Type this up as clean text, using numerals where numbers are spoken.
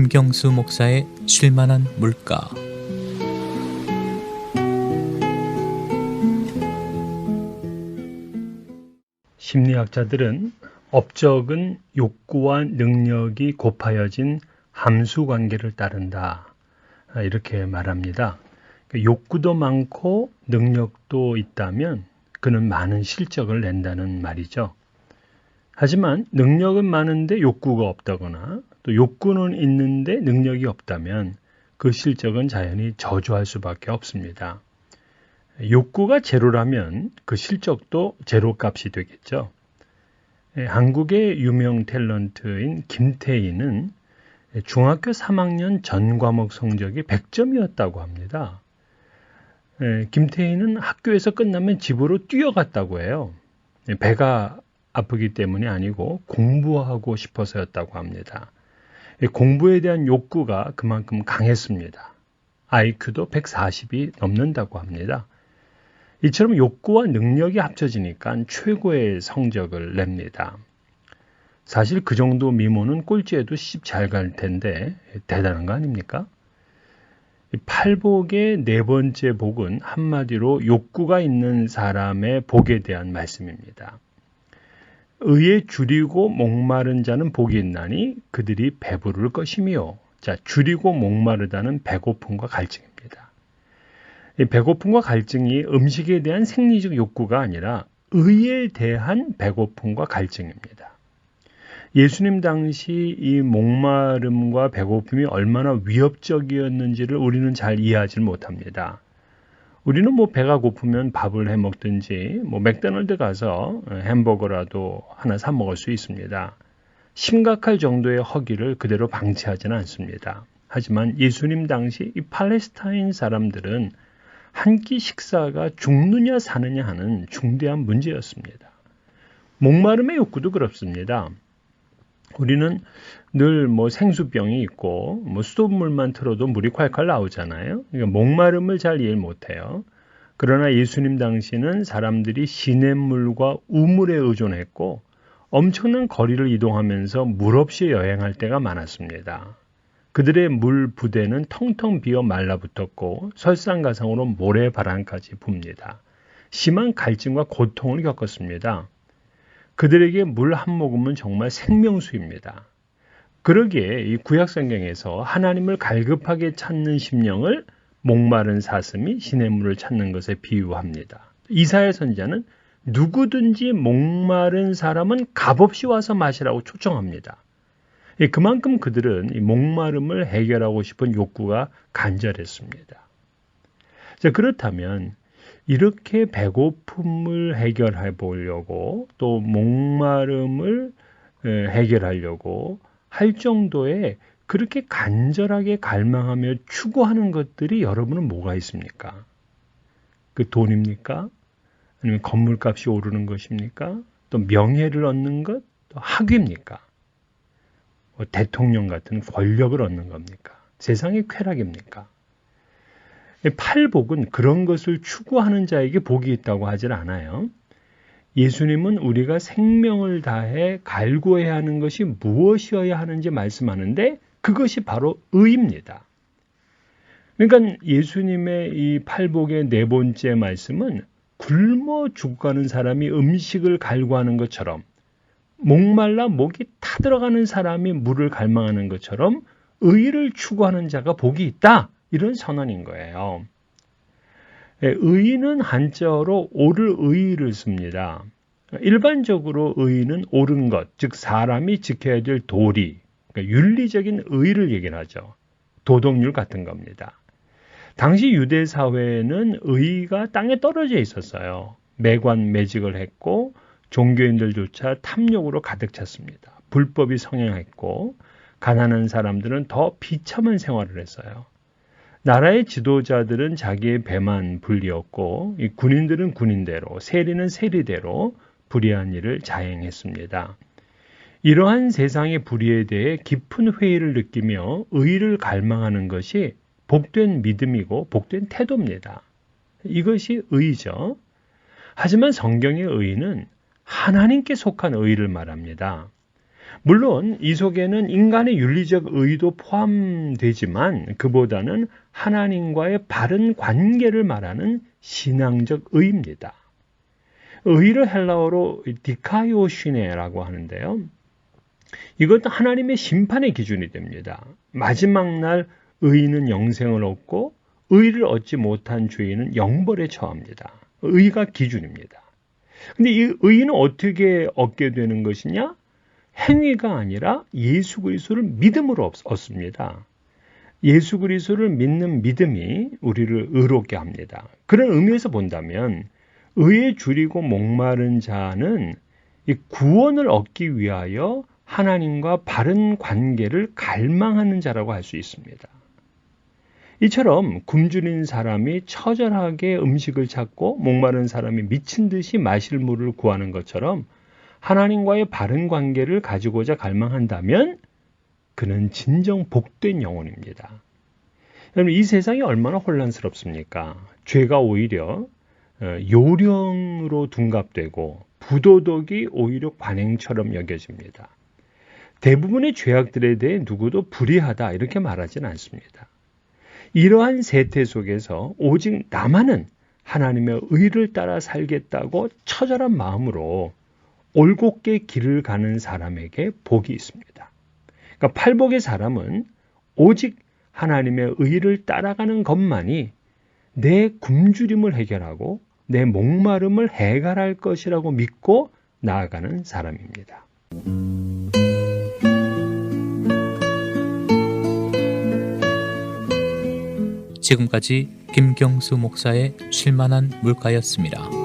김경수 목사의 쉴만한 물가. 심리학자들은 업적은 욕구와 능력이 곱하여진 함수 관계를 따른다, 이렇게 말합니다. 욕구도 많고 능력도 있다면 그는 많은 실적을 낸다는 말이죠. 하지만 능력은 많은데 욕구가 없다거나 또 욕구는 있는데 능력이 없다면 그 실적은 자연히 저조할 수밖에 없습니다. 욕구가 제로라면 그 실적도 제로 값이 되겠죠. 한국의 유명 탤런트인 김태희는 중학교 3학년 전 과목 성적이 100점이었다고 합니다. 김태희는 학교에서 끝나면 집으로 뛰어갔다고 해요. 배가 아프기 때문이 아니고 공부하고 싶어서였다고 합니다. 공부에 대한 욕구가 그만큼 강했습니다. IQ도 140이 넘는다고 합니다. 이처럼 욕구와 능력이 합쳐지니까 최고의 성적을 냅니다. 사실 그 정도 미모는 꼴찌에도 십 잘 갈 텐데 대단한 거 아닙니까? 팔복의 네 번째 복은 한마디로 욕구가 있는 사람의 복에 대한 말씀입니다. 의에 줄이고 목마른 자는 복이 있나니 그들이 배부를 것이며, 자, 줄이고 목마르다는 배고픔과 갈증입니다. 이 배고픔과 갈증이 음식에 대한 생리적 욕구가 아니라 의에 대한 배고픔과 갈증입니다. 예수님 당시 이 목마름과 배고픔이 얼마나 위협적이었는지를 우리는 잘 이해하지 못합니다. 우리는 배가 고프면 밥을 해 먹든지 맥도날드 가서 햄버거라도 하나 사 먹을 수 있습니다. 심각할 정도의 허기를 그대로 방치하지는 않습니다. 하지만 예수님 당시 이 팔레스타인 사람들은 한 끼 식사가 죽느냐 사느냐 하는 중대한 문제였습니다. 목마름의 욕구도 그렇습니다. 우리는 늘 생수병이 있고 수돗물만 틀어도 물이 콸콸 나오잖아요. 그러니까 목마름을 잘 이해 못해요. 그러나 예수님 당시는 사람들이 시냇물과 우물에 의존했고 엄청난 거리를 이동하면서 물 없이 여행할 때가 많았습니다. 그들의 물 부대는 텅텅 비어 말라붙었고 설상가상으로 모래바람까지 붑니다. 심한 갈증과 고통을 겪었습니다. 그들에게 물 한 모금은 정말 생명수입니다. 그러기에 이 구약성경에서 하나님을 갈급하게 찾는 심령을 목마른 사슴이 시냇물을 찾는 것에 비유합니다. 이사야 선지자는 누구든지 목마른 사람은 값없이 와서 마시라고 초청합니다. 그만큼 그들은 이 목마름을 해결하고 싶은 욕구가 간절했습니다. 자, 그렇다면 이렇게 배고픔을 해결해 보려고 또 목마름을 해결하려고 할 정도의 그렇게 간절하게 갈망하며 추구하는 것들이 여러분은 뭐가 있습니까? 그 돈입니까? 아니면 건물값이 오르는 것입니까? 또 명예를 얻는 것? 또 학위입니까? 대통령 같은 권력을 얻는 겁니까? 세상의 쾌락입니까? 팔복은 그런 것을 추구하는 자에게 복이 있다고 하질 않아요. 예수님은 우리가 생명을 다해 갈구해야 하는 것이 무엇이어야 하는지 말씀하는데 그것이 바로 의입니다. 그러니까 예수님의 이 팔복의 네 번째 말씀은 굶어 죽어가는 사람이 음식을 갈구하는 것처럼 목말라 목이 타들어가는 사람이 물을 갈망하는 것처럼 의를 추구하는 자가 복이 있다. 이런 선언인 거예요. 의는 한자어로 옳을 의를 씁니다. 일반적으로 의는 옳은 것, 즉 사람이 지켜야 될 도리, 그러니까 윤리적인 의를 얘기를 하죠. 도덕률 같은 겁니다. 당시 유대 사회에는 의가 땅에 떨어져 있었어요. 매관 매직을 했고 종교인들조차 탐욕으로 가득 찼습니다. 불법이 성행했고 가난한 사람들은 더 비참한 생활을 했어요. 나라의 지도자들은 자기의 배만 불리었고 이 군인들은 군인대로, 세리는 세리대로 불의한 일을 자행했습니다. 이러한 세상의 불의에 대해 깊은 회의를 느끼며 의를 갈망하는 것이 복된 믿음이고 복된 태도입니다. 이것이 의죠. 하지만 성경의 의는 하나님께 속한 의를 말합니다. 물론 이 속에는 인간의 윤리적 의도 포함되지만 그보다는 하나님과의 바른 관계를 말하는 신앙적 의입니다. 의를 헬라어로 디카이오시네라고 하는데요. 이것도 하나님의 심판의 기준이 됩니다. 마지막 날 의인은 영생을 얻고 의를 얻지 못한 죄인은 영벌에 처합니다. 의가 기준입니다. 근데 이 의는 어떻게 얻게 되는 것이냐? 행위가 아니라 예수 그리스도를 믿음으로 얻습니다. 예수 그리스도를 믿는 믿음이 우리를 의롭게 합니다. 그런 의미에서 본다면 의에 줄이고 목마른 자는 이 구원을 얻기 위하여 하나님과 바른 관계를 갈망하는 자라고 할 수 있습니다. 이처럼 굶주린 사람이 처절하게 음식을 찾고 목마른 사람이 미친 듯이 마실 물을 구하는 것처럼 하나님과의 바른 관계를 가지고자 갈망한다면 그는 진정 복된 영혼입니다. 여러분, 이 세상이 얼마나 혼란스럽습니까? 죄가 오히려 요령으로 둔갑되고 부도덕이 오히려 관행처럼 여겨집니다. 대부분의 죄악들에 대해 누구도 불의하다 이렇게 말하지는 않습니다. 이러한 세태 속에서 오직 나만은 하나님의 의를 따라 살겠다고 처절한 마음으로 올곧게 길을 가는 사람에게 복이 있습니다. 그러니까 팔복의 사람은 오직 하나님의 의를 따라가는 것만이 내 굶주림을 해결하고 내 목마름을 해결할 것이라고 믿고 나아가는 사람입니다. 지금까지 김경수 목사의 쉴만한 물가였습니다.